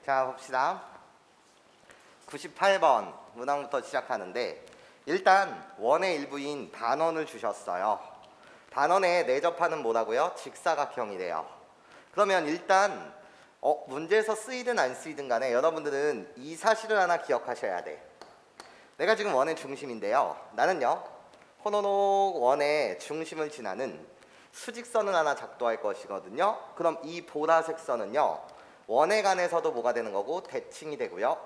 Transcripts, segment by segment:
자, 봅시다. 98번 문항부터 시작하는데 일단 원의 일부인 반원을 주셨어요. 반원에 내접하는 뭐라고요? 직사각형이래요. 그러면 일단 문제에서 쓰이든 안 쓰이든 간에 여러분들은 이 사실을 하나 기억하셔야 돼. 내가 지금 원의 중심인데요. 나는요 호노록 원의 중심을 지나는 수직선을 하나 작도할 것이거든요. 그럼 이 보라색 선은요 원에 관해서도 뭐가 되는 거고 대칭이 되고요.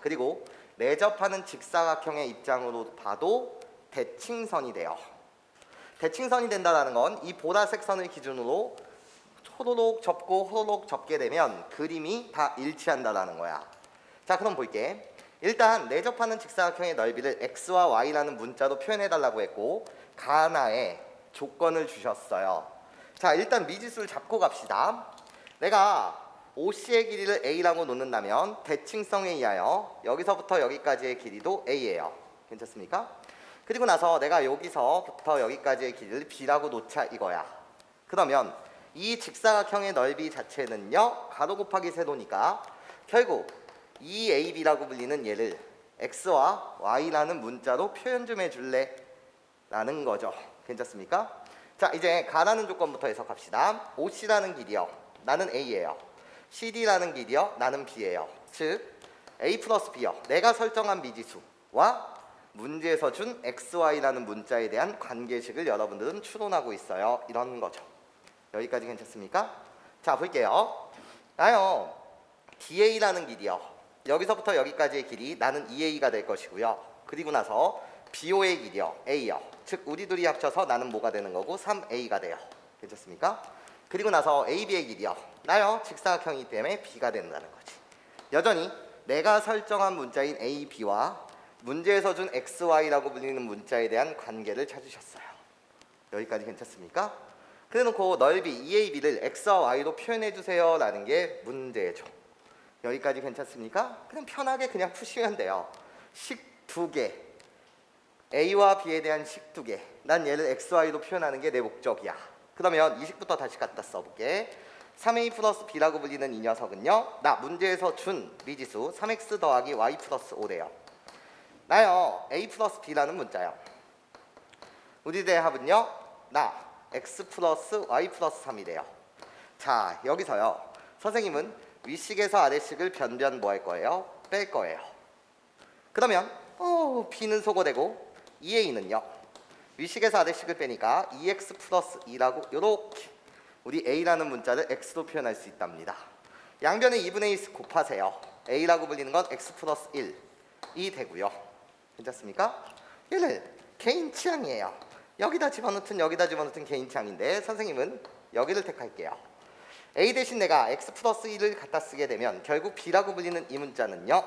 그리고 내접하는 직사각형의 입장으로 봐도 대칭선이 돼요. 대칭선이 된다는 건 이 보라색 선을 기준으로 호로록 접고 호로록 접게 되면 그림이 다 일치한다는 거야. 자, 그럼 볼게. 일단 내접하는 직사각형의 넓이를 x와 y라는 문자로 표현해달라고 했고 가나에 조건을 주셨어요. 자, 일단 미지수를 잡고 갑시다. 내가 OC의 길이를 a라고 놓는다면 대칭성에 의하여 여기서부터 여기까지의 길이도 a예요. 괜찮습니까? 그리고 나서 내가 여기서부터 여기까지의 길이를 b라고 놓자 이거야. 그러면 이 직사각형의 넓이 자체는요 가로 곱하기 세로니까 결국 이 AB라고 불리는 얘를 x와 y라는 문자로 표현 좀 해줄래? 라는 거죠. 괜찮습니까? 자, 이제 가라는 조건부터 해석합시다. OC라는 길이요 나는 A예요. CD라는 길이요 나는 B예요. 즉 A 플러스 B요 내가 설정한 미지수와 문제에서 준 XY라는 문자에 대한 관계식을 여러분들은 추론하고 있어요. 이런 거죠. 여기까지 괜찮습니까? 자, 볼게요. 나요 DA라는 길이요 여기서부터 여기까지의 길이 나는 2A가 될 것이고요. 그리고 나서 BO의 길이요 A요 즉 우리 둘이 합쳐서 나는 뭐가 되는 거고 3A가 돼요. 괜찮습니까? 그리고 나서 AB의 길이요 나요 직사각형이기 때문에 B가 된다는 거지. 여전히 내가 설정한 문자인 A, B와 문제에서 준 XY라고 불리는 문자에 대한 관계를 찾으셨어요. 여기까지 괜찮습니까? 그래놓고 넓이 EAB를 X와 Y로 표현해주세요 라는 게 문제죠. 여기까지 괜찮습니까? 그냥 편하게 그냥 푸시면 돼요. 식 두 개 A와 B에 대한 식 두 개 난 얘를 XY로 표현하는 게 내 목적이야. 그러면 이 식부터 다시 갖다 써볼게. 3A 플러스 B라고 불리는 이 녀석은요 나 문제에서 준 미지수 3X 더하기 Y 플러스 5래요. 나요 A 플러스 B라는 문자요 우리들의 합은요 나 X 플러스 Y 플러스 3이래요. 자, 여기서요 선생님은 윗식에서 아래식을 변변 뭐 할 거예요? 뺄 거예요. 그러면 B는 소거되고 2A는요 윗식에서 아래식을 빼니까 2X 플러스 2라고 요렇게 우리 A라는 문자를 X로 표현할 수 있답니다. 양변에 2분의 1 곱하세요. A라고 불리는 건 X 플러스 1이 되고요. 괜찮습니까? 얘를 개인 취향이에요. 여기다 집어넣든 개인 취향인데 선생님은 여기를 택할게요. A 대신 내가 X 플러스 1을 갖다 쓰게 되면 결국 B라고 불리는 이 문자는요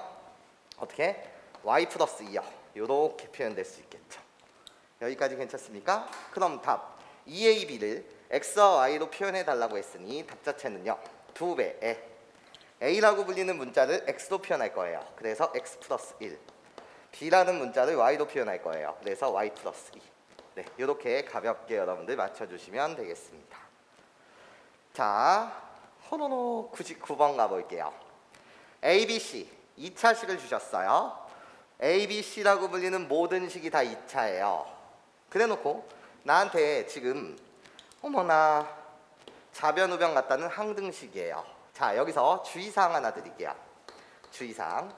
어떻게? Y 플러스 2요 요렇게 표현될 수 있겠죠. 여기까지 괜찮습니까? 그럼 답 2AB를 X와 Y로 표현해 달라고 했으니 답 자체는요 2배에 A라고 불리는 문자를 X로 표현할 거예요. 그래서 X 플러스 1 B라는 문자를 Y로 표현할 거예요. 그래서 Y 플러스 2 네, 이렇게 가볍게 여러분들 맞춰주시면 되겠습니다. 자, 호노노 99번 가볼게요. ABC 2차식을 주셨어요. ABC라고 불리는 모든 식이 다 2차예요. 그래놓고 나한테 지금 어머나 좌변우변 같다는 항등식이에요. 자, 여기서 주의사항 하나 드릴게요. 주의사항.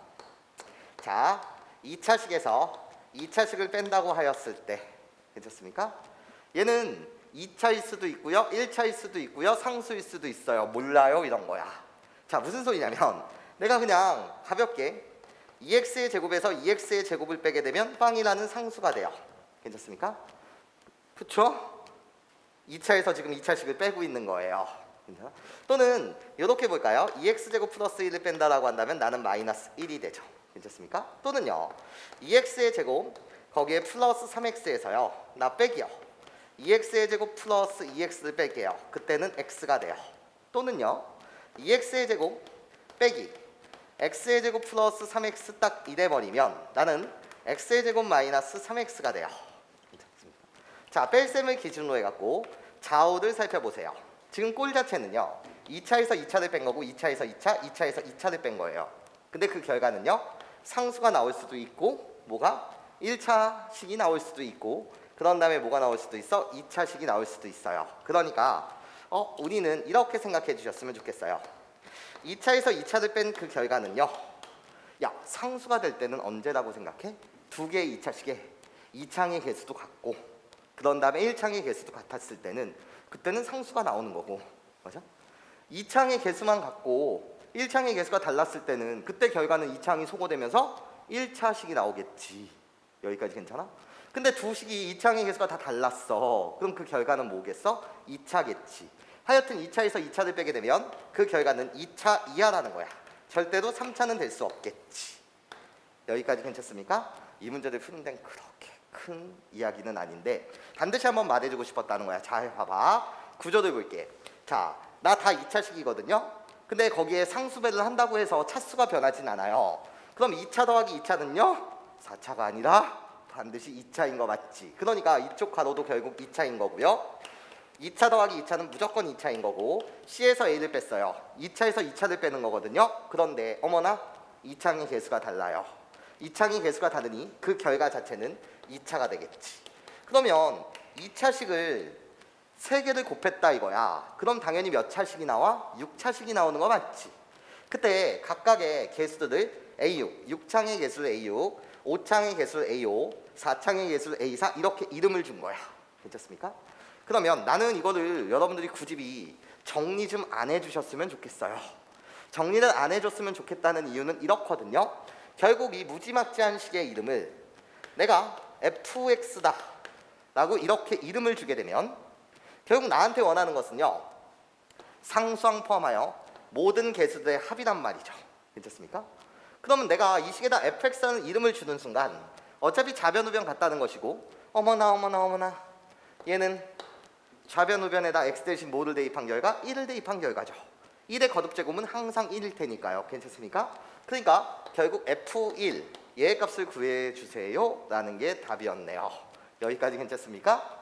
자, 2차식에서 2차식을 뺀다고 하였을 때 괜찮습니까? 얘는 2차일 수도 있고요 1차일 수도 있고요 상수일 수도 있어요. 몰라요 이런 거야. 자, 무슨 소리냐면 내가 그냥 가볍게 2x의 제곱에서 2x의 제곱을 빼게 되면 빵이라는 상수가 돼요. 괜찮습니까? 그쵸? 2차에서 지금 2차식을 빼고 있는 거예요. 괜찮아? 또는 이렇게 볼까요? 2x제곱 플러스 1을 뺀다라고 한다면 나는 마이너스 1이 되죠. 괜찮습니까? 또는요 2x의 제곱 거기에 플러스 3x에서요 나 빼기요 2x의 제곱 플러스 2x를 뺄게요. 그때는 x가 돼요. 또는요 2x의 제곱 빼기 x의 제곱 플러스 3x 딱 이래버리면 나는 x의 제곱 마이너스 3x가 돼요. 자, 뺄셈을 기준으로 해갖고 좌우를 살펴보세요. 지금 꼴 자체는요 2차에서 2차를 뺀 거고 2차에서 2차, 2차에서 2차를 뺀 거예요. 근데 그 결과는요. 상수가 나올 수도 있고 뭐가 1차식이 나올 수도 있고 그런 다음에 뭐가 나올 수도 있어? 2차식이 나올 수도 있어요. 그러니까 우리는 이렇게 생각해 주셨으면 좋겠어요. 2차에서 2차를 뺀 그 결과는요. 야, 상수가 될 때는 언제라고 생각해? 두 개의 2차식에 2창의 개수도 같고 그런 다음에 1창의 개수도 같았을 때는 그때는 상수가 나오는 거고 맞아? 2창의 개수만 같고 1창의 개수가 달랐을 때는 그때 결과는 2창이 소거되면서 1차식이 나오겠지. 여기까지 괜찮아? 근데 두 식이 2창의 개수가 다 달랐어. 그럼 그 결과는 뭐겠어? 2차겠지. 하여튼 2차에서 2차를 빼게 되면 그 결과는 2차 이하라는 거야. 절대로 3차는 될 수 없겠지. 여기까지 괜찮습니까? 이 문제를 푸는 데는 그렇게 큰 이야기는 아닌데 반드시 한번 말해주고 싶었다는 거야. 잘 봐봐. 구조를 볼게. 자, 나 다 2차식이거든요. 근데 거기에 상수배를 한다고 해서 차수가 변하진 않아요. 그럼 2차 더하기 2차는요? 4차가 아니라 반드시 2차인 거 맞지? 그러니까 이쪽 가로도 결국 2차인 거고요. 2차 더하기 2차는 무조건 2차인 거고 C에서 A를 뺐어요. 2차에서 2차를 빼는 거거든요. 그런데 어머나 2창의 개수가 달라요. 2창의 개수가 다르니 그 결과 자체는 2차가 되겠지. 그러면 2차식을 3개를 곱했다 이거야. 그럼 당연히 몇 차식이 나와? 6차식이 나오는 거 맞지? 그때 각각의 개수들을 A6, 6창의 개수를 A6, 5창의 개수를 A5, 4창의 개수를 A4 이렇게 이름을 준 거야. 괜찮습니까? 그러면 나는 이거를 여러분들이 굳이 정리 좀 안 해주셨으면 좋겠어요. 정리를 안 해줬으면 좋겠다는 이유는 이렇거든요. 결국 이 무지막지한 식의 이름을 내가 fx다 라고 이렇게 이름을 주게 되면 결국 나한테 원하는 것은요. 상수항 포함하여 모든 개수들의 합이란 말이죠. 괜찮습니까? 그러면 내가 이 식에다 fx라는 이름을 주는 순간 어차피 좌변우변 같다는 것이고 어머나 얘는 좌변우변에다 x 대신 뭐를 대입한 결과? 1을 대입한 결과죠. 1의 거듭제곱은 항상 1일 테니까요. 괜찮습니까? 그러니까 결국 f1 얘의 값을 구해주세요 라는 게 답이었네요. 여기까지 괜찮습니까?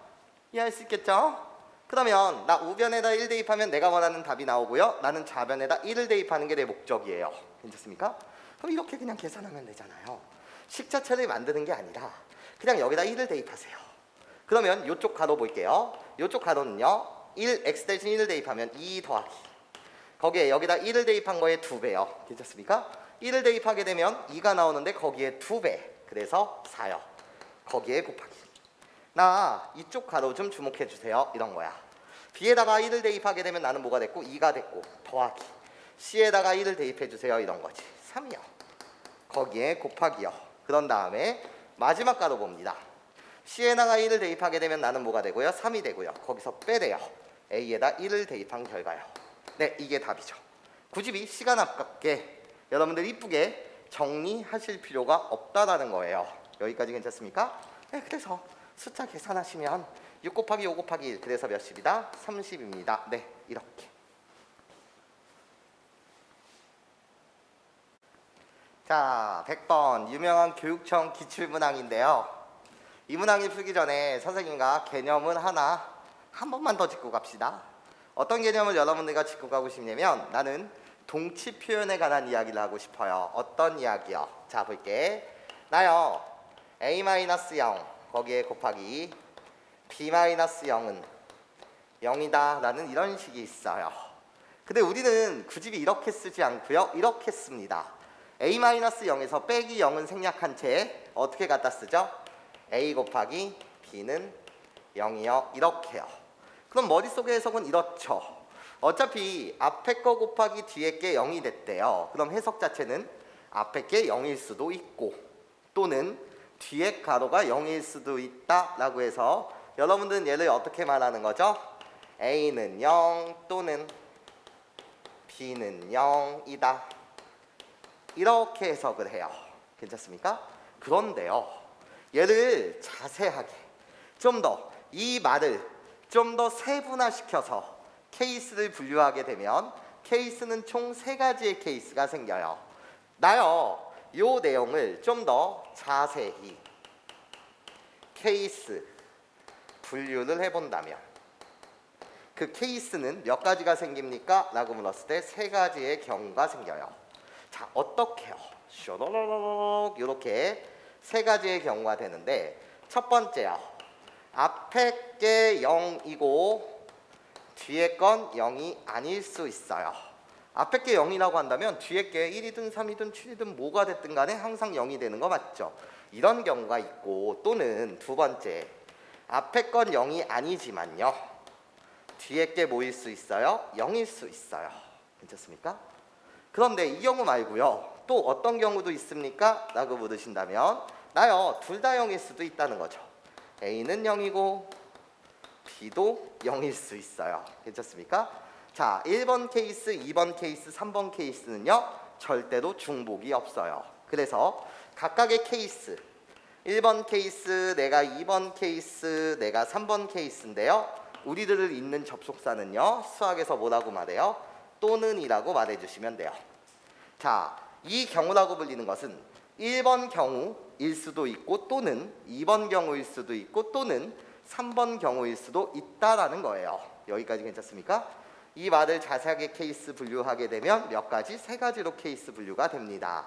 이해할 수 있겠죠? 그러면 나 우변에다 1 대입하면 내가 원하는 답이 나오고요. 나는 좌변에다 1을 대입하는 게 내 목적이에요. 괜찮습니까? 그럼 이렇게 그냥 계산하면 되잖아요. 식 자체를 만드는 게 아니라 그냥 여기다 1을 대입하세요. 그러면 이쪽 가로 볼게요. 이쪽 가로는요. 1 x 대신 1을 대입하면 2 더하기 거기에 여기다 1을 대입한 거에 2배요. 괜찮습니까? 1을 대입하게 되면 2가 나오는데 거기에 2배 그래서 4요. 거기에 곱하기 나 이쪽 가로 좀 주목해 주세요. 이런 거야. B에다가 1을 대입하게 되면 나는 뭐가 됐고 2가 됐고 더하기 C에다가 1을 대입해 주세요. 이런 거지. 3이요. 거기에 곱하기요. 그런 다음에 마지막 가로 봅니다. C에다가 1을 대입하게 되면 나는 뭐가 되고요? 3이 되고요. 거기서 빼래요. A에다 1을 대입한 결과요. 네, 이게 답이죠. 굳이 시간 아깝게 여러분들 이쁘게 정리하실 필요가 없다라는 거예요. 여기까지 괜찮습니까? 네, 그래서 숫자 계산하시면 6 곱하기 5 곱하기 1 그래서 몇입니다? 30입니다. 네, 이렇게. 자, 100번 유명한 교육청 기출문항인데요. 이 문항을 풀기 전에 선생님과 개념은 한 번만 더 짚고 갑시다. 어떤 개념을 여러분들과 짚고 가고 싶냐면 나는 동치 표현에 관한 이야기를 하고 싶어요. 어떤 이야기요? 자, 볼게. 나요. A-0 거기에 곱하기 B-0은 0이다 라는 이런 식이 있어요. 근데 우리는 굳이 이렇게 쓰지 않고요. 이렇게 씁니다. A-0에서 빼기 0은 생략한 채 어떻게 갖다 쓰죠? A 곱하기 B는 0이요. 이렇게요. 그럼 머릿속의 해석은 이렇죠. 어차피 앞에 거 곱하기 뒤에 게 0이 됐대요. 그럼 해석 자체는 앞에 게 0일 수도 있고 또는 뒤에 가로가 0일 수도 있다라고 해서 여러분들은 얘를 어떻게 말하는 거죠? A는 0 또는 B는 0이다. 이렇게 해석을 해요. 괜찮습니까? 그런데요. 얘를 자세하게 좀 더 이 말을 좀 더 세분화시켜서 케이스를 분류하게 되면 케이스는 총 3가지의 케이스가 생겨요. 나요. 요 내용을 좀 더 자세히 케이스 분류를 해본다면 그 케이스는 몇 가지가 생깁니까? 라고 물었을 때 세 가지의 경우가 생겨요. 자, 어떻게요? 쇼로로록 이렇게 세 가지의 경우가 되는데, 첫 번째요. 앞에 게 0이고 뒤에 건 0이 아닐 수 있어요. 앞에 게 0이라고 한다면 뒤에 게 1이든 3이든 7이든 뭐가 됐든 간에 항상 0이 되는 거 맞죠? 이런 경우가 있고, 또는 두 번째, 앞에 건 0이 아니지만요, 뒤에 게 뭐일 수 있어요? 0일 수 있어요. 괜찮습니까? 그런데 이 경우 말고요, 또 어떤 경우도 있습니까? 라고 물으신다면, 나요, 둘 다 0일 수도 있다는 거죠. A는 0이고 B도 0일 수 있어요. 괜찮습니까? 자, 1번 케이스, 2번 케이스, 3번 케이스는요, 절대로 중복이 없어요. 그래서 각각의 케이스, 1번 케이스, 내가 2번 케이스, 내가 3번 케이스인데요, 우리들을 잇는 접속사는요, 수학에서 뭐라고 말해요? 또는이라고 말해주시면 돼요. 자, 이 경우라고 불리는 것은 1번 경우일 수도 있고, 또는 2번 경우일 수도 있고, 또는 3번 경우일 수도 있다라는 거예요. 여기까지 괜찮습니까? 이 말을 자세하게 케이스 분류하게 되면 몇 가지? 세 가지로 케이스 분류가 됩니다.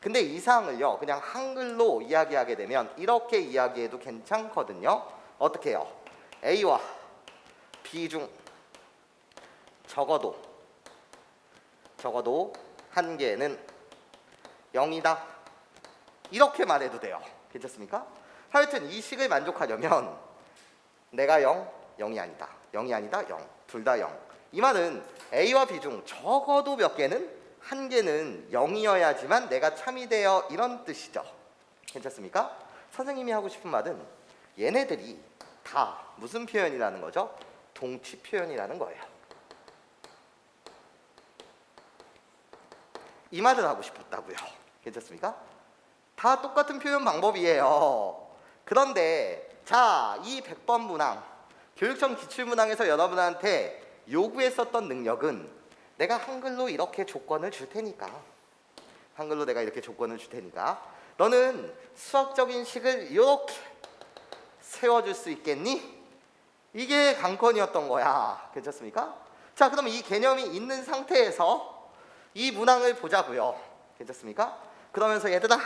근데 이 사항을요, 그냥 한글로 이야기하게 되면 이렇게 이야기해도 괜찮거든요. 어떻게 해요? A와 B 중 적어도 한 개는 0이다. 이렇게 말해도 돼요. 괜찮습니까? 하여튼 이 식을 만족하려면 내가 0, 0이 아니다. 0이 아니다, 0. 둘 다 0. 이 말은 A와 B 중 적어도 몇 개는, 한 개는 0이어야지만 내가 참이 되어, 이런 뜻이죠. 괜찮습니까? 선생님이 하고 싶은 말은 얘네들이 다 무슨 표현이라는 거죠? 동치 표현이라는 거예요. 이 말을 하고 싶었다고요. 괜찮습니까? 다 똑같은 표현 방법이에요. 그런데 자, 이 100번 문항, 교육청 기출문항에서 여러분한테 요구했었던 능력은 내가 한글로 이렇게 조건을 줄 테니까, 한글로 내가 이렇게 조건을 줄 테니까 너는 수학적인 식을 이렇게 세워줄 수 있겠니? 이게 관건이었던 거야. 괜찮습니까? 자, 그럼 이 개념이 있는 상태에서 이 문항을 보자고요. 괜찮습니까? 그러면서 얘들아,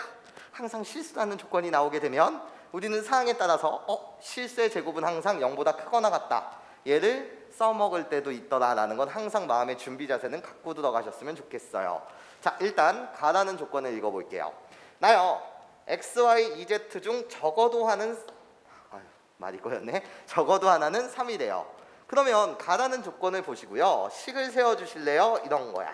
항상 실수하는 조건이 나오게 되면 우리는 사항에 따라서 실수의 제곱은 항상 0보다 크거나 같다, 얘를 써먹을 때도 있더라라는 건 항상 마음의 준비 자세는 갖고 들어가셨으면 좋겠어요. 자, 일단 가라는 조건을 읽어볼게요. 나요, x, y, z 중 적어도 하는, 말이 꼬였네. 적어도 하나는 3이래요. 그러면 가라는 조건을 보시고요, 식을 세워주실래요? 이런 거야.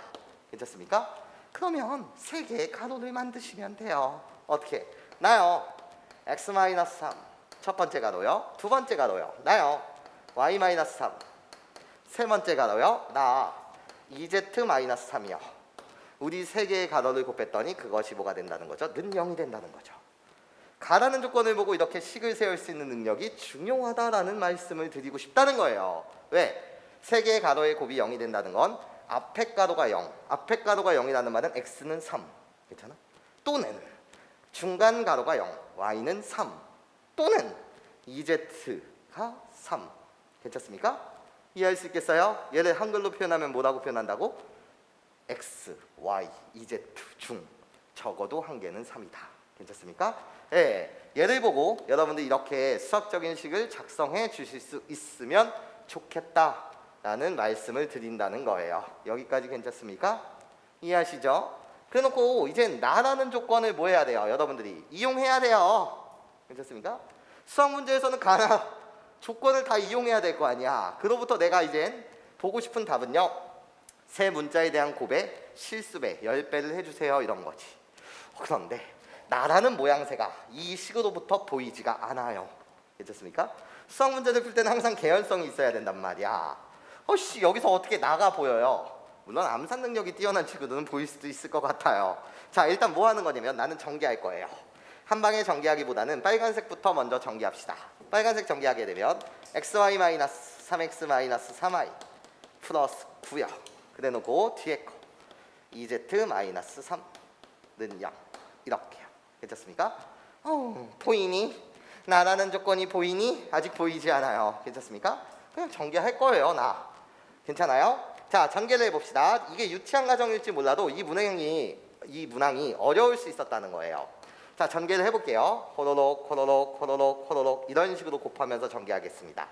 괜찮습니까? 그러면 세 개의 가로를 만드시면 돼요. 어떻게? 나요, x-3 첫 번째 가로요. 두 번째 가로요. 나요, y-3 세 번째 가로요. 나 ez-3이요. 우리 세 개의 가로를 곱했더니 그것이 뭐가 된다는 거죠? 는 0이 된다는 거죠. 가라는 조건을 보고 이렇게 식을 세울 수 있는 능력이 중요하다라는 말씀을 드리고 싶다는 거예요. 왜? 세 개의 가로의 곱이 0이 된다는 건 앞에 가로가 0, 앞에 가로가 0이라는 말은 x는 3, 괜찮아? 또는 중간 가로가 0, y는 3, 또는 ez가 3, 괜찮습니까? 이해할 수 있겠어요? 얘를 한글로 표현하면 뭐라고 표현한다고? x, y, z 중 적어도 한 개는 3이다. 괜찮습니까? 예, 얘를 보고 여러분들 이렇게 수학적인 식을 작성해 주실 수 있으면 좋겠다라는 말씀을 드린다는 거예요. 여기까지 괜찮습니까? 이해하시죠? 그래놓고 이제 나라는 조건을 뭐 해야 돼요? 여러분들이 이용해야 돼요. 괜찮습니까? 수학 문제에서는 가나 조건을 다 이용해야 될 거 아니야. 그로부터 내가 이젠 보고 싶은 답은요, 세 문자에 대한 곱에 실수배 10배를 해주세요, 이런 거지. 그런데 나라는 모양새가 이 식으로부터 보이지가 않아요. 괜찮습니까? 수학 문제를 풀 때는 항상 개연성이 있어야 된단 말이야. 여기서 어떻게 나가 보여요? 물론 암산 능력이 뛰어난 친구들은 보일 수도 있을 것 같아요. 자, 일단 뭐 하는 거냐면 나는 전개할 거예요. 한 방에 전개하기보다는 빨간색부터 먼저 전개합시다. 빨간색 전개하게 되면 xy-3x-3y 플러스 9요. 그래 놓고 뒤에 거 ez-3는 0, 이렇게요. 괜찮습니까? 보이니? 나라는 조건이 보이니? 아직 보이지 않아요. 괜찮습니까? 그냥 전개할 거예요. 나 괜찮아요? 자, 전개를 해봅시다. 이게 유치한 가정일지 몰라도 이 문항이 어려울 수 있었다는 거예요. 자, 전개를 해볼게요. 호로록 호로록 호로록 호로록 이런 식으로 곱하면서 전개하겠습니다.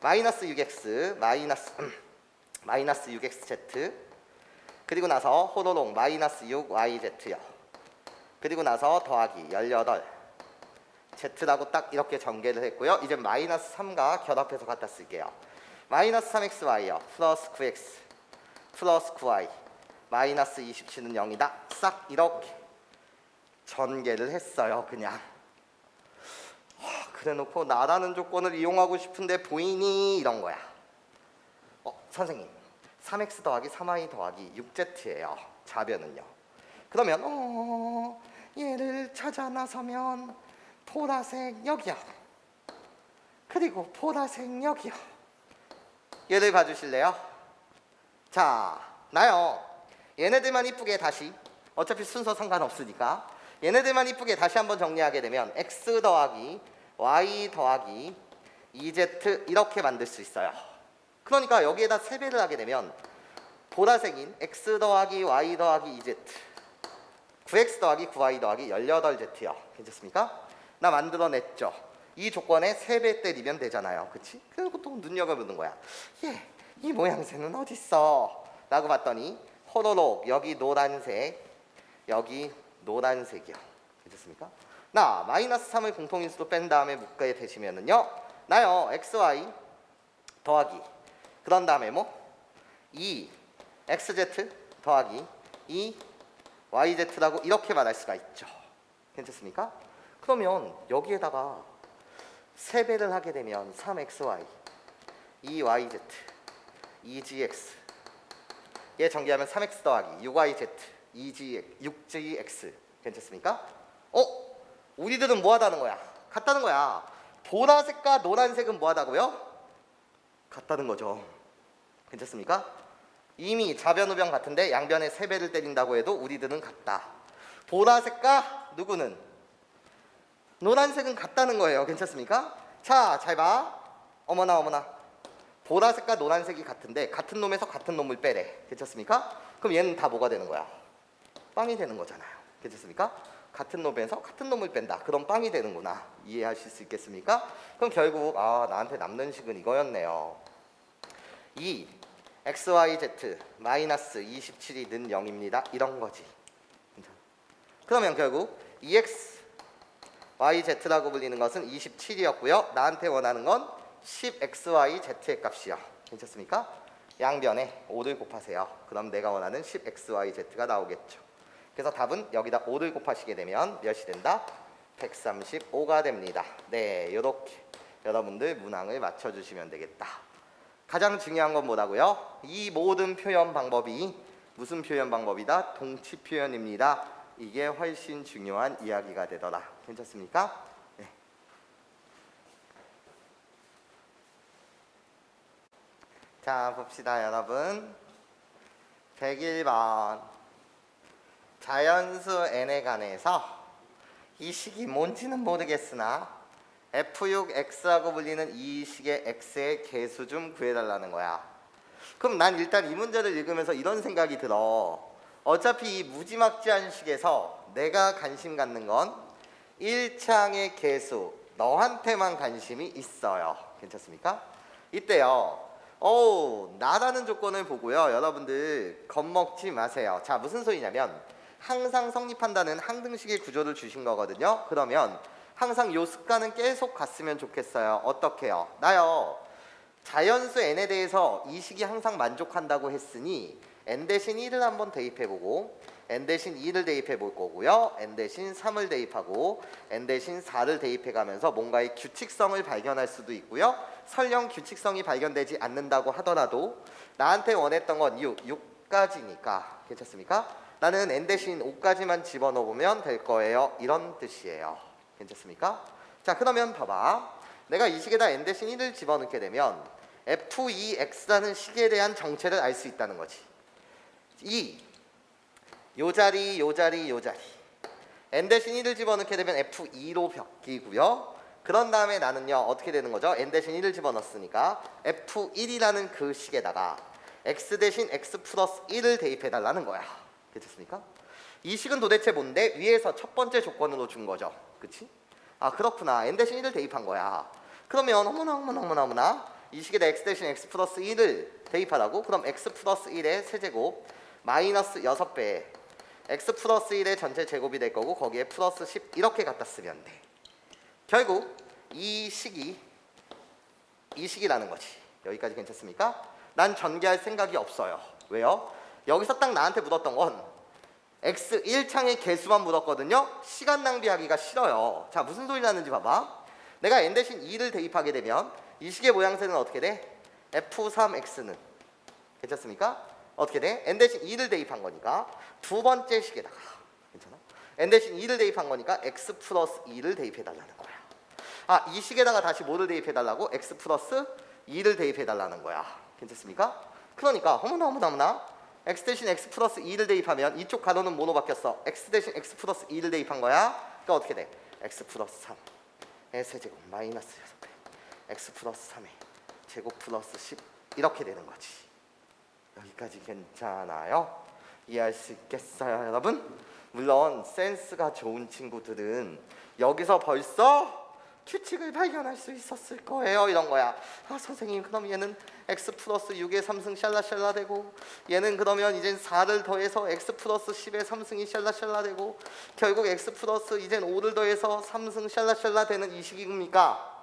마이너스 6x 마이너스 6xz 그리고 나서 호로록 마이너스 6yz요. 그리고 나서 더하기 18 z라고 딱 이렇게 전개를 했고요. 이제 마이너스 3과 결합해서 갖다 쓸게요. 마이너스 3xy요. 플러스 9x 플러스 9y 마이너스 27은 0이다. 싹 이렇게 전개를 했어요. 그냥 그래놓고 나라는 조건을 이용하고 싶은데 보이니 이런 거야. 선생님 3x 더하기 3y 더하기 6z예요. 좌변은요. 그러면 얘를 찾아 나서면 보라색 여기요. 그리고 보라색 여기요. 얘를 봐주실래요? 자, 나요. 얘네들만 이쁘게 다시 어차피 순서 상관없으니까 얘네들만 이쁘게 다시 한번 정리하게 되면 x 더하기 y 더하기 2z 이렇게 만들 수 있어요. 그러니까 여기에다 세배를 하게 되면 보라색인 x 더하기 y 더하기 2z 9x 더하기 9y 더하기 18z요. 괜찮습니까? 나 만들어냈죠. 이 조건에 3배 때리면 되잖아요. 그치? 그리고 또 눈여겨보는 거야. 이 모양새는 어딨어? 라고 봤더니 호로록 여기 노란색 여기 노란색이요. 괜찮습니까? 나 마이너스 3을 공통인수로 뺀 다음에 묶게 되시면은요 나요 xy 더하기 그런 다음에 2xz 더하기 2yz라고 이렇게 말할 수가 있죠. 괜찮습니까? 그러면 여기에다가 3배를 하게 되면 3xy 2yz 2gx 얘 전개하면 3x 더하기 6yz 6gx 괜찮습니까? 우리들은 뭐하다는 거야? 같다는 거야. 보라색과 노란색은 뭐하다고요? 같다는 거죠. 괜찮습니까? 이미 좌변 우변 같은데 양변에 3배를 때린다고 해도 우리들은 같다. 보라색과 누구는? 노란색은 같다는 거예요. 괜찮습니까? 자, 잘 봐. 어머나 보라색과 노란색이 같은데 같은 놈에서 같은 놈을 빼래. 괜찮습니까? 그럼 얘는 다 뭐가 되는 거야? 빵이 되는 거잖아요. 괜찮습니까? 같은 놈에서 같은 놈을 뺀다. 그럼 빵이 되는구나. 이해하실 수 있겠습니까? 그럼 결국 나한테 남는 식은 이거였네요. 2xyz 마이너스 27이 는 0입니다. 이런 거지. 그러면 결국 2xyz라고 불리는 것은 27이었고요. 나한테 원하는 건 10xyz의 값이요. 괜찮습니까? 양변에 5를 곱하세요. 그럼 내가 원하는 10xyz가 나오겠죠. 그래서 답은 여기다 5를 곱하시게 되면 몇이 된다? 135가 됩니다. 네, 이렇게 여러분들 문항을 맞춰주시면 되겠다. 가장 중요한 건 뭐라고요? 이 모든 표현 방법이 무슨 표현 방법이다? 동치 표현입니다. 이게 훨씬 중요한 이야기가 되더라. 괜찮습니까? 네. 자, 봅시다 여러분. 101번 자연수 n에 관해서 이 식이 뭔지는 모르겠으나 f6x라고 불리는 이 식의 x의 개수 좀 구해달라는 거야. 그럼 난 일단 이 문제를 읽으면서 이런 생각이 들어. 어차피 이 무지막지한 식에서 내가 관심 갖는 건 1창의 개수, 너한테만 관심이 있어요. 괜찮습니까? 이때요. 나라는 조건을 보고요. 여러분들 겁먹지 마세요. 자, 무슨 소리냐면 항상 성립한다는 항등식의 구조를 주신 거거든요. 그러면 항상 요 습관은 계속 갔으면 좋겠어요. 어떻게요? 나요. 자연수 n에 대해서 이 식이 항상 만족한다고 했으니 n 대신 1을 한번 대입해보고 n 대신 2를 대입해볼 거고요. n 대신 3을 대입하고 n 대신 4를 대입해가면서 뭔가의 규칙성을 발견할 수도 있고요. 설령 규칙성이 발견되지 않는다고 하더라도 나한테 원했던 건 6까지니까 괜찮습니까? 나는 n 대신 5까지만 집어넣으면 될 거예요. 이런 뜻이에요. 괜찮습니까? 자, 그러면 봐봐. 내가 이 식에다 n 대신 1을 집어넣게 되면 f2x라는 식에 대한 정체를 알 수 있다는 거지. 요 자리 n 대신 1을 집어넣게 되면 f2로 바뀌고요. 그런 다음에 나는요 어떻게 되는 거죠? n 대신 1을 집어넣었으니까 f1이라는 그 식에다가 x 대신 x 플러스 1을 대입해 달라는 거야. 괜찮습니까? 이 식은 도대체 뭔데? 위에서 첫 번째 조건으로 준 거죠. 그치? 아 그렇구나. n 대신 1을 대입한 거야. 그러면 어머나 이 식에다 x 대신 x 플러스 1을 대입하라고? 그럼 x 플러스 1의 세제곱 마이너스 6배 x 플러스 1의 전체 제곱이 될 거고 거기에 플러스 10 이렇게 갖다 쓰면 돼. 결국 이 식이라는 거지. 여기까지 괜찮습니까? 난 전개할 생각이 없어요. 왜요? 여기서 딱 나한테 묻었던 건 x 1창의 개수만 묻었거든요. 시간 낭비하기가 싫어요. 자 무슨 소리 나는지 봐봐. 내가 n 대신 2를 대입하게 되면 이 식의 모양새는 어떻게 돼? f3x는 괜찮습니까? 어떻게 돼? n 대신 2를 대입한 거니까 두 번째 식에다가 괜찮아? n 대신 2를 대입한 거니까 x 플러스 2를 대입해 달라는 거야. 아, 이 식에다가 다시 뭐를 대입해 달라고? x 플러스 2를 대입해 달라는 거야. 괜찮습니까? 그러니까 어머나 x 대신 x 플러스 2를 대입하면 이쪽 가로는 뭐로 바뀌었어? x 대신 x 플러스 2를 대입한 거야. 그러니까 어떻게 돼? x 플러스 3의 세제곱 마이너스 6배 x 플러스 3의 제곱 플러스 10 이렇게 되는 거지. 여기까지 괜찮아요? 이해할 수 있겠어요 여러분? 물론 센스가 좋은 친구들은 여기서 벌써 규칙을 발견할 수 있었을 거예요. 이런 거야. 아 선생님 그럼 얘는 x 플러스 6의 3승 샬라샬라 되고 얘는 그러면 이젠 4를 더해서 x 플러스 10의 3승이 샬라샬라 되고 결국 x 플러스 이젠 5를 더해서 3승 샬라샬라 되는 이 식입니까?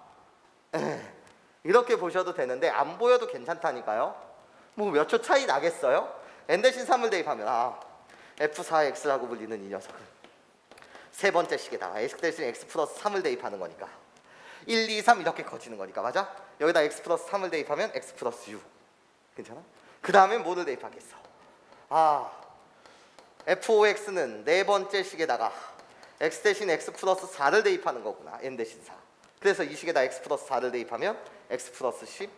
이렇게 보셔도 되는데 안 보여도 괜찮다니까요. 뭐 몇 초 차이 나겠어요? n 대신 3을 대입하면 f4x라고 불리는 이 녀석은 세 번째 식에다가 x 대신 x 플러스 3을 대입하는 거니까 1, 2, 3 이렇게 커지는 거니까 맞아? 여기다 x 플러스 3을 대입하면 x 플러스 6 괜찮아? 그 다음에 뭐를 대입하겠어? f5x는 네 번째 식에다가 x 대신 x 플러스 4를 대입하는 거구나. n 대신 4 그래서 이 식에다 x 플러스 4를 대입하면 x 플러스 10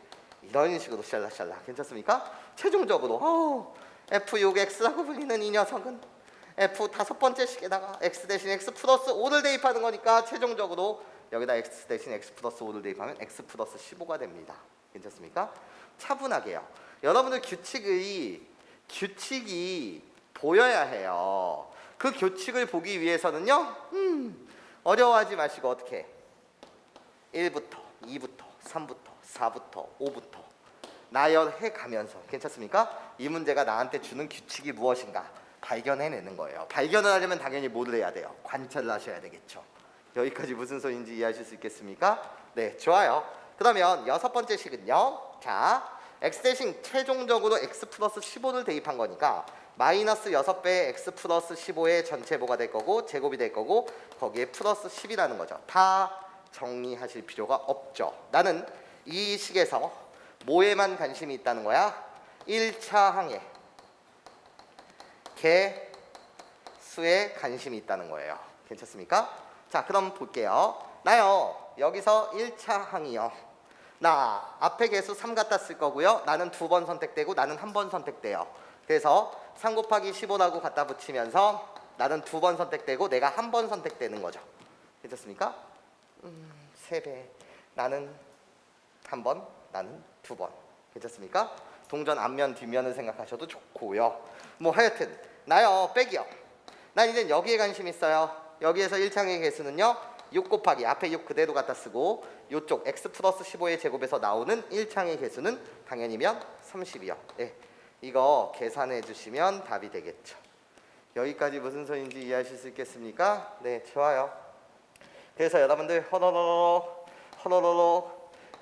이런 식으로 샬라샬라 괜찮습니까? 최종적으로 f6x라고 불리는 이 녀석은 f 다섯 번째 식에다가 x 대신 x 플러스 5를 대입하는 거니까 최종적으로 여기다 x 대신 x 플러스 5를 대입하면 x 플러스 15가 됩니다. 괜찮습니까? 차분하게요. 여러분들 규칙이 보여야 해요. 그 규칙을 보기 위해서는요 어려워하지 마시고 어떻게 1부터 2부터 3부터 4부터 5부터 나열해 가면서 괜찮습니까? 이 문제가 나한테 주는 규칙이 무엇인가 발견해내는 거예요. 발견을 하려면 당연히 뭐를 해야 돼요? 관찰을 하셔야 되겠죠. 여기까지 무슨 소리인지 이해하실 수 있겠습니까? 네, 좋아요. 그러면 여섯 번째 식은요. 자, x 대신 최종적으로 x 플러스 15를 대입한 거니까 마이너스 6배의 x 플러스 15의 전체 뭐가 될 거고 제곱이 될 거고 거기에 플러스 10이라는 거죠. 다 정리하실 필요가 없죠. 나는 이 식에서 뭐에만 관심이 있다는 거야? 1차 항에 개수에 관심이 있다는 거예요. 괜찮습니까? 자 그럼 볼게요. 나요 여기서 1차 항이요. 나 앞에 개수 3 갖다 쓸 거고요. 나는 2번 선택되고 나는 1번 선택돼요. 그래서 3 곱하기 15라고 갖다 붙이면서 나는 2번 선택되고 내가 1번 선택되는 거죠. 괜찮습니까? 3배 나는 1번 나는 2번 괜찮습니까? 동전 앞면 뒷면을 생각하셔도 좋고요. 뭐 하여튼 나요 백이요. 난 이제 여기에 관심 있어요. 여기에서 1창의 개수는요 6 곱하기 앞에 6 그대로 갖다 쓰고 이쪽 x 플러스 15의 제곱에서 나오는 1창의 개수는 당연히면 30이요. 네, 이거 계산해 주시면 답이 되겠죠. 여기까지 무슨 소리인지 이해하실 수 있겠습니까? 네, 좋아요. 그래서 여러분들 허러러러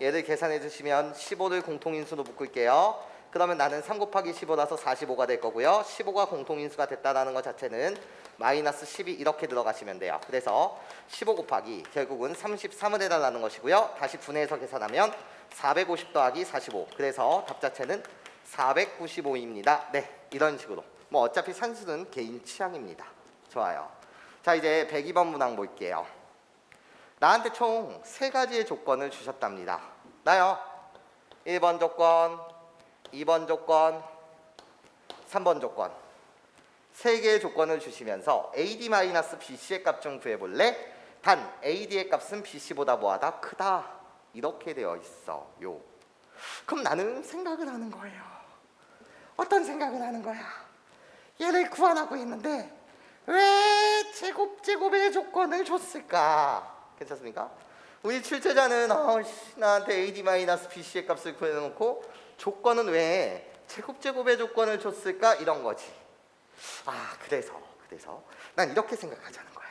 얘를 계산해 주시면 15를 공통인수로 묶을게요. 그러면 나는 3 곱하기 15라서 45가 될 거고요. 15가 공통인수가 됐다라는 것 자체는 마이너스 10이 이렇게 들어가시면 돼요. 그래서 15 곱하기 결국은 33을 해달라는 것이고요. 다시 분해해서 계산하면 450 더하기 45 그래서 답 자체는 495입니다. 네, 이런 식으로 뭐 어차피 산수는 개인 취향입니다. 좋아요. 자 이제 102번 문항 볼게요. 나한테 총 3가지의 조건을 주셨답니다. 나요 1번 조건 2번 조건 3번 조건 3개의 조건을 주시면서 AD-BC의 값 좀 구해볼래? 단 AD의 값은 BC보다 뭐하다? 크다. 이렇게 되어 있어요. 그럼 나는 생각을 하는 거예요. 어떤 생각을 하는 거야? 얘를 구하라고 했는데 왜 제곱의 조건을 줬을까? 괜찮습니까? 우리 출제자는 나한테 AD-BC의 값을 구해놓고 조건은 왜 제곱의 조건을 줬을까? 이런 거지. 그래서 난 이렇게 생각하자는 거야.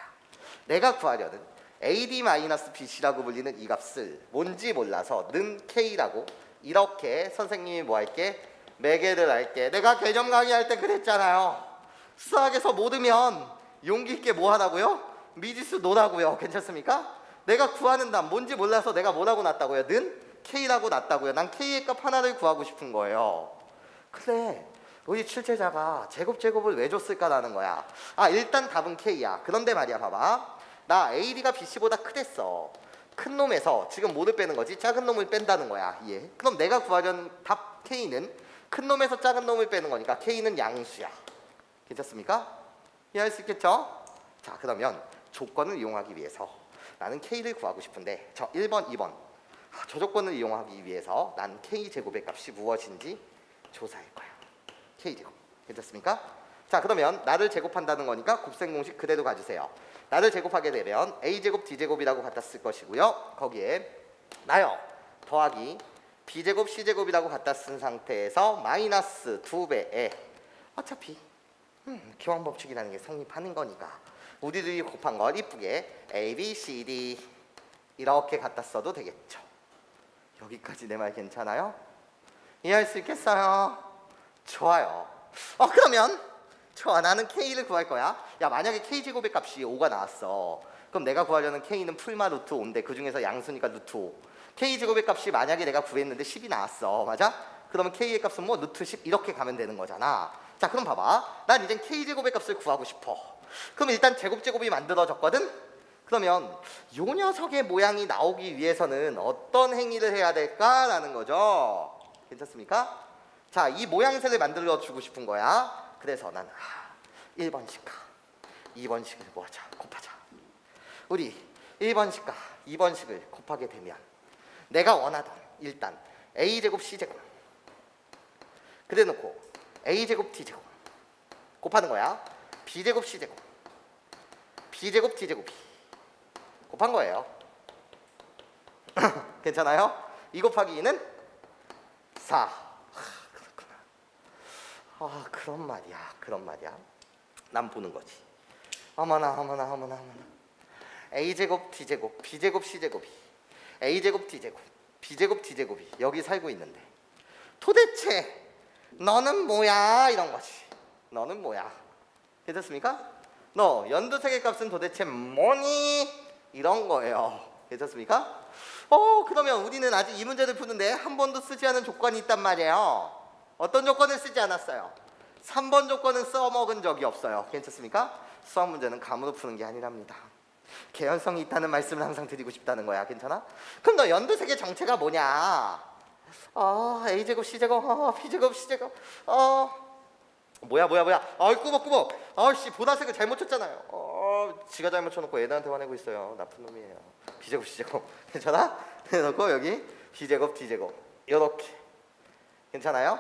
내가 구하려는 AD-BC라고 불리는 이 값을 뭔지 몰라서 는 K라고 이렇게 선생님이 뭐 할게? 매개를 할게. 내가 개념 강의할 때 그랬잖아요. 수학에서 모르면 용기 있게 뭐 하라고요? 미지수 놓으라고요. 괜찮습니까? 내가 구하는 답 뭔지 몰라서 내가 뭐라고 놨다고요? 는 K라고 놨다고요. 난 K의 값 하나를 구하고 싶은 거예요. 그래, 우리 출제자가 제곱을 왜 줬을까라는 거야. 일단 답은 K야. 그런데 말이야, 봐봐. 나 AD가 BC보다 크댔어. 큰 놈에서 지금 뭐를 빼는 거지? 작은 놈을 뺀다는 거야. 이해? 그럼 내가 구하려는 답 K는 큰 놈에서 작은 놈을 빼는 거니까 K는 양수야. 괜찮습니까? 이해할 수 있겠죠? 자, 그러면 조건을 이용하기 위해서 나는 K를 구하고 싶은데 저 1번, 2번 저 조건을 이용하기 위해서 난 K제곱의 값이 무엇인지 조사할 거야. K제곱. 괜찮습니까? 자, 그러면 나를 제곱한다는 거니까 곱셈 공식 그대로 가주세요. 나를 제곱하게 되면 A제곱, D제곱이라고 갖다 쓸 것이고요. 거기에 나요 더하기 B제곱, C제곱이라고 갖다 쓴 상태에서 마이너스 2배에 어차피 기왕법칙이라는 게 성립하는 거니까 우리들이 곱한 걸 이쁘게 A, B, C, D 이렇게 갖다 써도 되겠죠. 여기까지 내 말 괜찮아요? 이해할 수 있겠어요? 좋아요. 그러면 좋아, 나는 K를 구할 거야. 야, 만약에 K제곱의 값이 5가 나왔어. 그럼 내가 구하려는 K는 풀마 루트 5인데 그 중에서 양수니까 루트 5. K제곱의 값이 만약에 내가 구했는데 10이 나왔어. 맞아? 그러면 K의 값은 뭐 루트 10 이렇게 가면 되는 거잖아. 자, 그럼 봐봐. 난 이젠 K제곱의 값을 구하고 싶어. 그럼 일단 제곱이 만들어졌거든? 그러면 요 녀석의 모양이 나오기 위해서는 어떤 행위를 해야 될까라는 거죠. 괜찮습니까? 자, 이 모양새를 만들어 주고 싶은 거야. 그래서 난 1번씩과 2번씩을 뭐하자? 곱하자. 우리 1번씩과 2번씩을 곱하게 되면 내가 원하던 일단 A제곱 C제곱 그래 놓고 A제곱 D제곱 곱하는 거야. B제곱 C제곱 B제곱 D제곱이 곱한 거예요. 괜찮아요? 2 곱하기 2는 4. 그렇구나. 그런 말이야. 난 보는 거지. 어머나. A제곱 D제곱 B제곱 C제곱이 A제곱 D제곱 B제곱 D제곱이 여기 살고 있는데 도대체 너는 뭐야? 이런 거지. 너는 뭐야? 괜찮습니까? 너 연두색의 값은 도대체 뭐니? 이런 거예요. 괜찮습니까? 그러면 우리는 아직 이 문제를 푸는데 한 번도 쓰지 않은 조건이 있단 말이에요. 어떤 조건을 쓰지 않았어요? 3번 조건은 써먹은 적이 없어요. 괜찮습니까? 수학 문제는 감으로 푸는 게 아니랍니다. 개연성이 있다는 말씀을 항상 드리고 싶다는 거야. 괜찮아? 그럼 너 연두색의 정체가 뭐냐? A제곱 C제곱 B제곱 C제곱 뭐야 꾸벅 씨 보라색을 잘못 쳤잖아요. 지가 잘못 쳐놓고 애들한테 화내고 있어요. 나쁜 놈이에요. B제곱 C제곱 괜찮아? 해놓고 여기 B제곱 D제곱 요렇게 괜찮아요?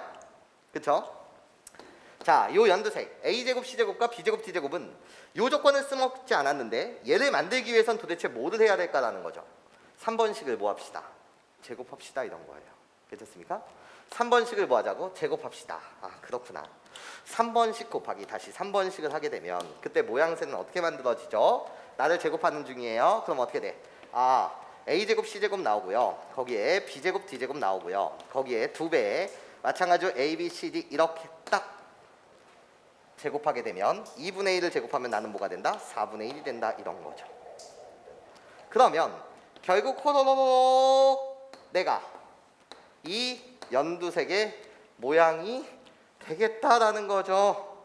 그쵸? 자, 요 연두색 A제곱 C제곱과 B제곱 D제곱은 요 조건을 써먹지 않았는데 얘를 만들기 위해선 도대체 뭐를 해야 될까라는 거죠. 3번식을 뭐 합시다? 제곱합시다 이런 거예요. 괜찮습니까? 3번식을 뭐 하자고? 제곱합시다. 그렇구나. 3번식 곱하기 다시 3번식을 하게 되면 그때 모양새는 어떻게 만들어지죠? 나를 제곱하는 중이에요. 그럼 어떻게 돼? A제곱 C제곱 나오고요. 거기에 B제곱 D제곱 나오고요. 거기에 2배 마찬가지로 A, B, C, D 이렇게 딱 제곱하게 되면 2분의 1을 제곱하면 나는 뭐가 된다? 4분의 1이 된다 이런 거죠. 그러면 결국 호로록 내가 이 연두색의 모양이 되겠다라는 거죠.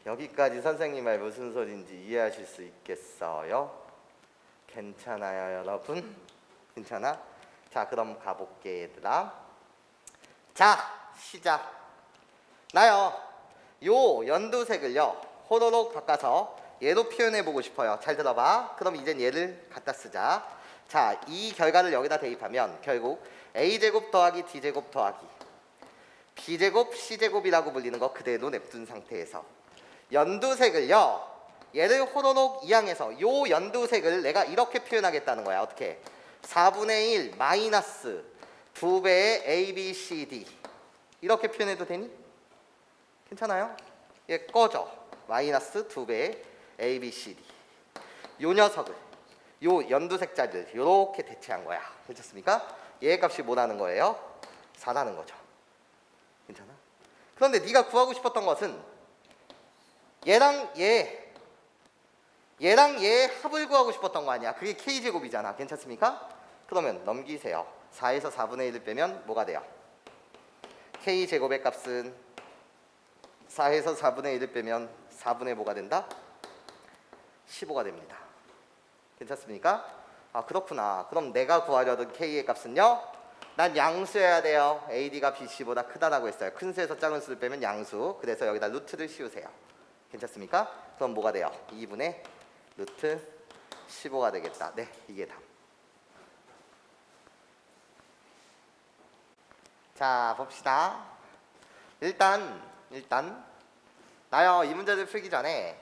여기까지 선생님 말 무슨 소린지 이해하실 수 있겠어요? 괜찮아요 여러분? 괜찮아? 자, 그럼 가볼게 얘들아. 자, 시작. 나요 요 연두색을요 호로록 바꿔서 얘로 표현해 보고 싶어요. 잘 들어봐. 그럼 이젠 얘를 갖다 쓰자. 자, 이 결과를 여기다 대입하면 결국 a제곱 더하기 d제곱 더하기 b제곱 c제곱이라고 불리는 거 그대로 냅둔 상태에서 연두색을요, 얘를 호로록 이항해서 요 연두색을 내가 이렇게 표현하겠다는 거야. 어떻게? 4분의 1 마이너스 2배의 a, b, c, d 이렇게 표현해도 되니? 괜찮아요? 얘 꺼져. 마이너스 2배의 a, b, c, d 요 녀석을, 요 연두색 자리를 이렇게 대체한 거야. 괜찮습니까? 얘의 값이 뭐라는 거예요? 4라는 거죠. 괜찮아? 그런데 네가 구하고 싶었던 것은 얘랑 얘의 합을 구하고 싶었던 거 아니야. 그게 k제곱이잖아. 괜찮습니까? 그러면 넘기세요. 4에서 4분의 1을 빼면 뭐가 돼요? k제곱의 값은 4에서 4분의 1을 빼면 4분의 뭐가 된다? 15가 됩니다. 괜찮습니까? 아, 그렇구나. 그럼 내가 구하려던 k의 값은요, 난 양수여야 돼요. ad가 bc보다 크다라고 했어요. 큰 수에서 작은 수를 빼면 양수. 그래서 여기다 루트를 씌우세요. 괜찮습니까? 그럼 뭐가 돼요? 2분의 루트 15가 되겠다. 네, 이게 답. 자, 봅시다. 일단 나요, 이 문제를 풀기 전에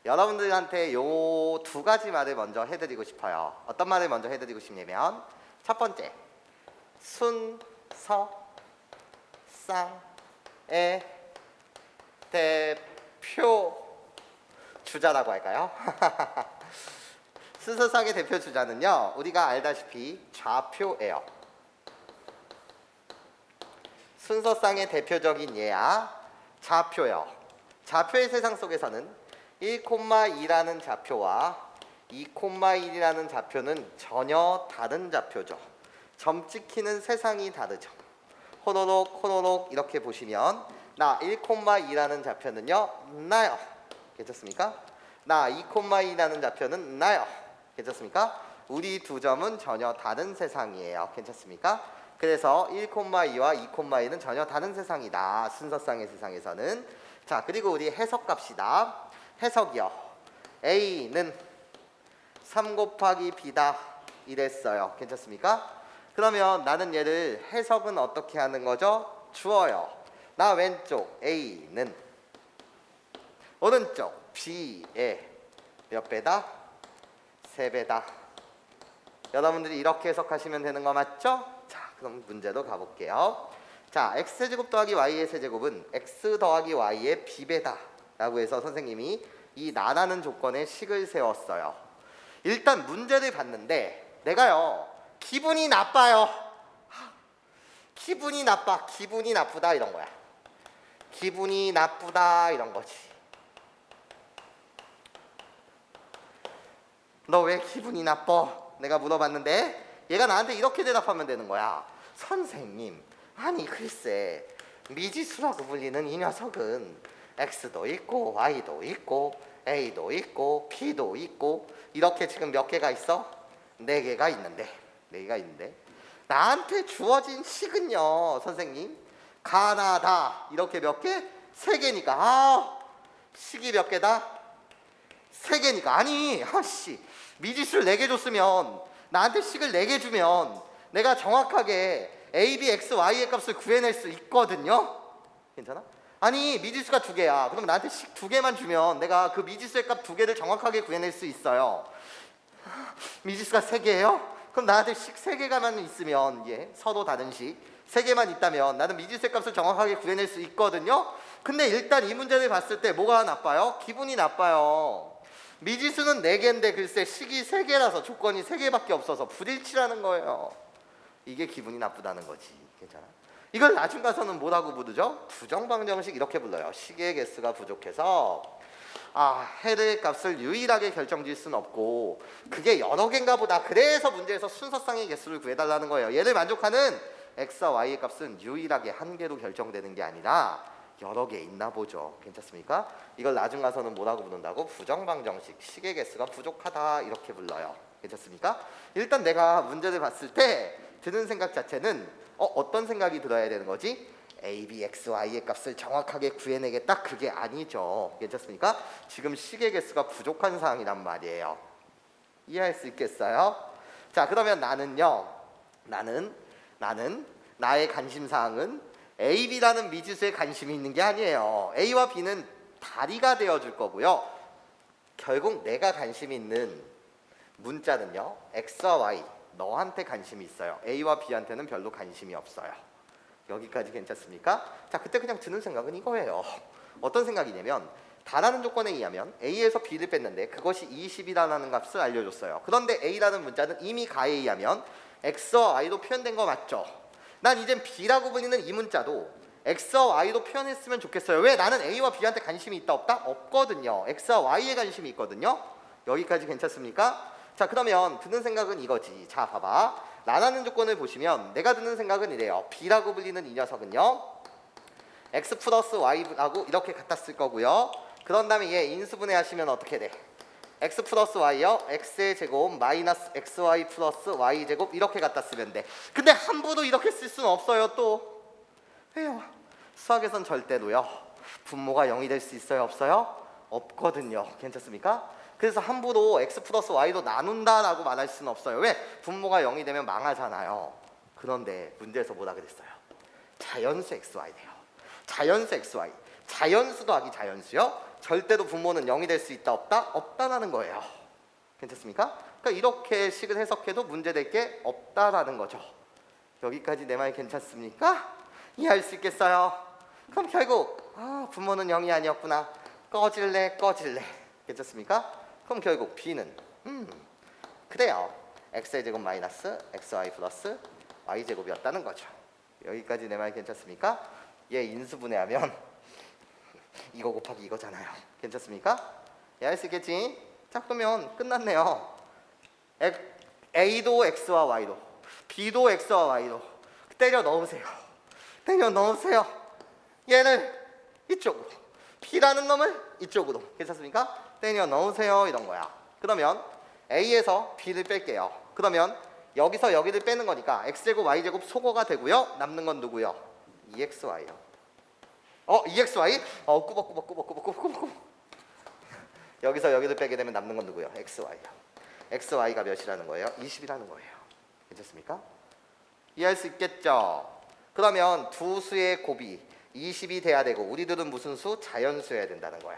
여러분들한테 요 두 가지 말을 먼저 해드리고 싶어요. 어떤 말을 먼저 해드리고 싶냐면, 첫 번째, 순서쌍의 대표 주자라고 할까요? 순서쌍의 대표 주자는요, 우리가 알다시피 좌표예요. 순서쌍의 대표적인 예야 좌표요. 좌표의 세상 속에서는 1,2라는 좌표와 2,1이라는 좌표는 전혀 다른 좌표죠. 점 찍히는 세상이 다르죠. 호로록 이렇게 보시면 나 1,2라는 좌표는요, 나요. 괜찮습니까? 나 2,2라는 좌표는 나요. 괜찮습니까? 우리 두 점은 전혀 다른 세상이에요. 괜찮습니까? 그래서 1,2와 2,1은 전혀 다른 세상이다. 순서쌍의 세상에서는. 자, 그리고 우리 해석 갑시다. 해석이요. A는 3 곱하기 B다 이랬어요. 괜찮습니까? 그러면 나는 얘를 해석은 어떻게 하는 거죠? 주어요. 나 왼쪽 A는 오른쪽 B의 몇 배다? 3배다. 여러분들이 이렇게 해석하시면 되는 거 맞죠? 자, 그럼 문제로 가볼게요. 자, x제곱 더하기 y의 세제곱은 x 더하기 y의 b배다 라고 해서 선생님이 이 나라는 조건에 식을 세웠어요. 일단 문제를 봤는데 내가요, 기분이 나빠요. 기분이 나빠, 기분이 나쁘다 이런 거야. 기분이 나쁘다 이런 거지. 너 왜 기분이 나빠? 내가 물어봤는데 얘가 나한테 이렇게 대답하면 되는 거야. 선생님, 아니 글쎄, 미지수라고 불리는 이 녀석은 x도 있고 y도 있고 a도 있고 b도 있고 이렇게 지금 몇 개가 있어? 4개가 있는데 나한테 주어진 식은요, 선생님, 가나다 이렇게 몇 개? 3개니까. 아, 식이 몇 개다? 3개니까. 아니, 아씨, 미지수를 4개 줬으면, 나한테 식을 4개 주면 내가 정확하게 a, b, x, y의 값을 구해낼 수 있거든요. 괜찮아? 아니, 미지수가 2개야. 그럼 나한테 식 2개만 주면 내가 그 미지수의 값 2개를 정확하게 구해낼 수 있어요. 미지수가 3개예요? 그럼 나한테 식 3개가만 있으면, 서로 다른 식 3개만 있다면 나는 미지수의 값을 정확하게 구해낼 수 있거든요. 근데 일단 이 문제를 봤을 때 뭐가 나빠요? 기분이 나빠요. 미지수는 4개인데 글쎄 식이 3개라서 조건이 3개밖에 없어서 불일치라는 거예요. 이게 기분이 나쁘다는 거지. 괜찮아? 이걸 나중 가서는 뭐라고 부르죠? 부정방정식 이렇게 불러요. 식의 개수가 부족해서 해의 값을 유일하게 결정질 수는 없고 그게 여러 개인가 보다. 그래서 문제에서 순서쌍의 개수를 구해달라는 거예요. 얘를 만족하는 x와 y의 값은 유일하게 한 개로 결정되는 게 아니라 여러 개 있나 보죠. 괜찮습니까? 이걸 나중 가서는 뭐라고 부른다고? 부정방정식, 식의 개수가 부족하다 이렇게 불러요. 괜찮습니까? 일단 내가 문제를 봤을 때 드는 생각 자체는 어떤 생각이 들어야 되는 거지? a, b, x, y의 값을 정확하게 구해내겠다? 그게 아니죠. 괜찮습니까? 지금 식의 개수가 부족한 상황이란 말이에요. 이해할 수 있겠어요? 자, 그러면 나는요. 나는 나의 관심사항은 a, b라는 미지수에 관심이 있는 게 아니에요. a와 b는 다리가 되어줄 거고요. 결국 내가 관심이 있는 문자는요. x와 y, 너한테 관심이 있어요. a와 b한테는 별로 관심이 없어요. 여기까지 괜찮습니까? 자, 그때 그냥 드는 생각은 이거예요. 어떤 생각이냐면 다라는 조건에 의하면 a에서 b를 뺐는데 그것이 20이라는 값을 알려줬어요. 그런데 a라는 문자는 이미 가에 의하면 x와 y로 표현된 거 맞죠? 난 이젠 b라고 불리는 이 문자도 x와 y로 표현했으면 좋겠어요. 왜? 나는 a와 b한테 관심이 있다 없다? 없거든요. x와 y에 관심이 있거든요. 여기까지 괜찮습니까? 자, 그러면 드는 생각은 이거지. 자, 봐봐. 라는 조건을 보시면 내가 드는 생각은 이래요. b라고 불리는 이 녀석은요. x 플러스 y라고 이렇게 갖다 쓸 거고요. 그런 다음에 얘 인수분해 하시면 어떻게 돼? x 플러스 y요. x의 제곱 마이너스 xy 플러스 y 제곱 이렇게 갖다 쓰면 돼. 근데 함부로 이렇게 쓸 수는 없어요. 또 왜요? 수학에선 절대로요. 분모가 0이 될 수 있어요? 없어요? 없거든요. 괜찮습니까? 그래서 함부로 x 플러스 y로 나눈다라고 말할 수는 없어요. 왜? 분모가 0이 되면 망하잖아요. 그런데 문제에서 뭐라 그랬어요? 자연수 xy 돼요. 자연수 xy. 자연수 더하기 자연수요. 절대로 분모는 0이 될 수 있다 없다? 없다라는 거예요. 괜찮습니까? 그러니까 이렇게 식을 해석해도 문제될 게 없다라는 거죠. 여기까지 내 말 괜찮습니까? 이해할 수 있겠어요? 그럼 결국 분모는 0이 아니었구나. 꺼질래. 괜찮습니까? 그럼 결국 b는 그래요. x의 제곱 마이너스 xy 플러스 y 제곱이었다는 거죠. 여기까지 내 말 괜찮습니까? 얘 인수분해하면 이거 곱하기 이거잖아요. 괜찮습니까? 이해할 수 있겠지? 자, 그러면 끝났네요. a도 x와 y로, b도 x와 y로 때려 넣으세요. 얘를 이쪽으로, b라는 놈을 이쪽으로. 괜찮습니까? 때려 넣으세요. 이런 거야. 그러면 a에서 b를 뺄게요. 그러면 여기서 여기를 빼는 거니까 x제곱 y제곱 소거가 되고요. 남는 건 누구요? 2xy요. 2xy? 꾸벅. 여기서 여기를 빼게 되면 남는 건 누구요? xy요. xy가 몇이라는 거예요? 20이라는 거예요. 괜찮습니까? 이해할 수 있겠죠? 그러면 두 수의 곱이 20이 돼야 되고 우리들은 무슨 수? 자연수여야 된다는 거야.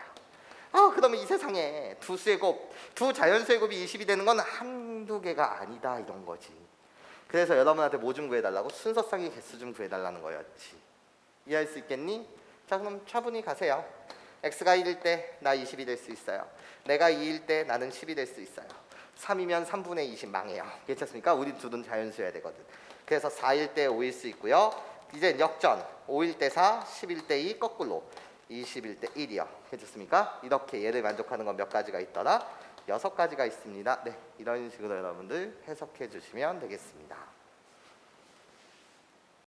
그러면 이 세상에 두 수의 곱, 두 자연수의 곱이 20이 되는 건 한두 개가 아니다 이런 거지. 그래서 여러분한테 뭐 좀 구해달라고? 순서상의 개수 좀 구해달라는 거였지. 이해할 수 있겠니? 자, 그럼 차분히 가세요. x가 1일 때 나 20이 될 수 있어요. 내가 2일 때 나는 10이 될 수 있어요. 3이면 3분의 20 망해요. 괜찮습니까? 우리 둘은 자연수여야 되거든. 그래서 4일 때 5일 수 있고요. 이제 역전 5일 때 4, 10일 때 2 거꾸로 20일 때 1이요. 괜찮습니까? 이렇게 얘를 만족하는 건 몇 가지가 있더라? 6가지가 있습니다. 네, 이런 식으로 여러분들 해석해 주시면 되겠습니다.